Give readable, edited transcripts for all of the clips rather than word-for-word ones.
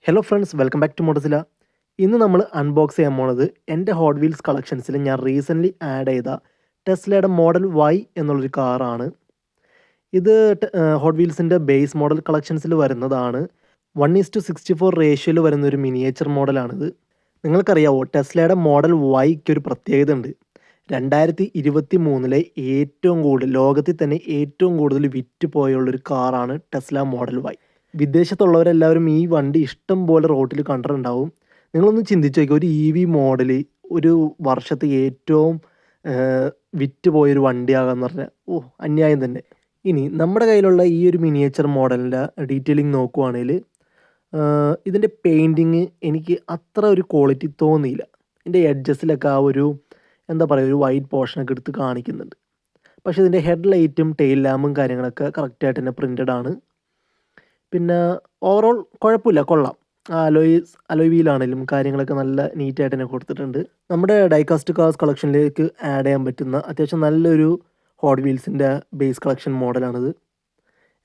Hello friends, welcome back to മോട്ടോസില. ഇന്ന് നമ്മൾ അൺബോക്സ് ചെയ്യാൻ പോണത് എൻ്റെ ഹോട്ട് വീൽസ് കളക്ഷൻസിൽ ഞാൻ റീസെൻ്റ്ലി ആഡ് ചെയ്ത ടെസ്ലയുടെ മോഡൽ വൈ എന്നുള്ളൊരു കാറാണ്. ഇത് ഹോട്ട് വീൽസിൻ്റെ ബേസ് മോഡൽ കളക്ഷൻസിൽ വരുന്നതാണ്. 1:64 റേഷ്യോയിൽ വരുന്ന ഒരു മിനിയേച്ചർ മോഡലാണിത്. നിങ്ങൾക്കറിയാവോ, ടെസ്ലയുടെ മോഡൽ വൈക്ക് ഒരു പ്രത്യേകത ഉണ്ട്. 2023 ഏറ്റവും കൂടുതൽ, ലോകത്തിൽ തന്നെ ഏറ്റവും കൂടുതൽ വിറ്റ് പോയുള്ളൊരു കാറാണ് ടെസ്ല മോഡൽ വൈ. വിദേശത്തുള്ളവരെല്ലാവരും ഈ വണ്ടി ഇഷ്ടം പോലെ റോട്ടിൽ കണ്ടിട്ടുണ്ടാവും. നിങ്ങളൊന്ന് ചിന്തിച്ച് നോക്കിയോ, ഒരു മോഡൽ ഒരു വർഷത്തെ ഏറ്റവും വിറ്റ് പോയൊരു വണ്ടിയാകാന്ന് പറഞ്ഞാൽ അന്യായം തന്നെ. ഇനി നമ്മുടെ കയ്യിലുള്ള ഈ ഒരു മിനിയേച്ചർ മോഡലിൻ്റെ ഡീറ്റെയിലിംഗ് നോക്കുവാണെങ്കിൽ ഇതിൻ്റെ പെയിൻറ്റിങ് എനിക്ക് അത്ര ഒരു ക്വാളിറ്റി തോന്നിയില്ല. ഇതിൻ്റെ എഡ്ജസിലൊക്കെ ആ ഒരു എന്താ പറയുക, ഒരു വൈറ്റ് പോർഷനൊക്കെ എടുത്ത് കാണിക്കുന്നുണ്ട്. പക്ഷേ ഇതിൻ്റെ ഹെഡ് ലൈറ്റും ടെയിൽ ലാമ്പും കാര്യങ്ങളൊക്കെ കറക്റ്റായിട്ട് തന്നെ പ്രിൻ്റഡ് ആണ്. പിന്നെ ഓവറോൾ കുഴപ്പമില്ല, കൊള്ളാം. അലോയ് വീലാണെങ്കിലും കാര്യങ്ങളൊക്കെ നല്ല നീറ്റായിട്ട് തന്നെ കൊടുത്തിട്ടുണ്ട്. നമ്മുടെ ഡൈകാസ്റ്റ് കാർസ് കളക്ഷനിലേക്ക് ആഡ് ചെയ്യാൻ പറ്റുന്ന അത്യാവശ്യം നല്ലൊരു ഹോട്ട് വീൽസിൻ്റെ ബേസ് കളക്ഷൻ മോഡലാണിത്.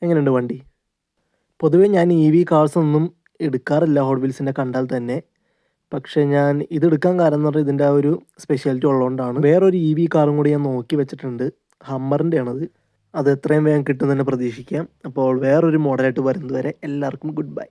എങ്ങനെയുണ്ട് വണ്ടി? പൊതുവേ ഞാൻ കാർസ് ഒന്നും എടുക്കാറില്ല ഹോട്ട് വീൽസിൻ്റെ കണ്ടാൽ തന്നെ. പക്ഷേ ഞാൻ ഇതെടുക്കാൻ കാരണം എന്ന് പറഞ്ഞാൽ ഇതിൻ്റെ ആ ഒരു സ്പെഷ്യാലിറ്റി ഉള്ളതുകൊണ്ടാണ്. വേറൊരു കാറും കൂടി ഞാൻ നോക്കി വെച്ചിട്ടുണ്ട്, ഹമ്മറിൻ്റെ ആണത്. അത് എത്രയും വേഗം കിട്ടുമെന്ന് തന്നെ പ്രതീക്ഷിക്കാം. അപ്പോൾ വേറൊരു മോഡലായിട്ട് വരുന്നത് വരെ എല്ലാവർക്കും ഗുഡ് ബൈ.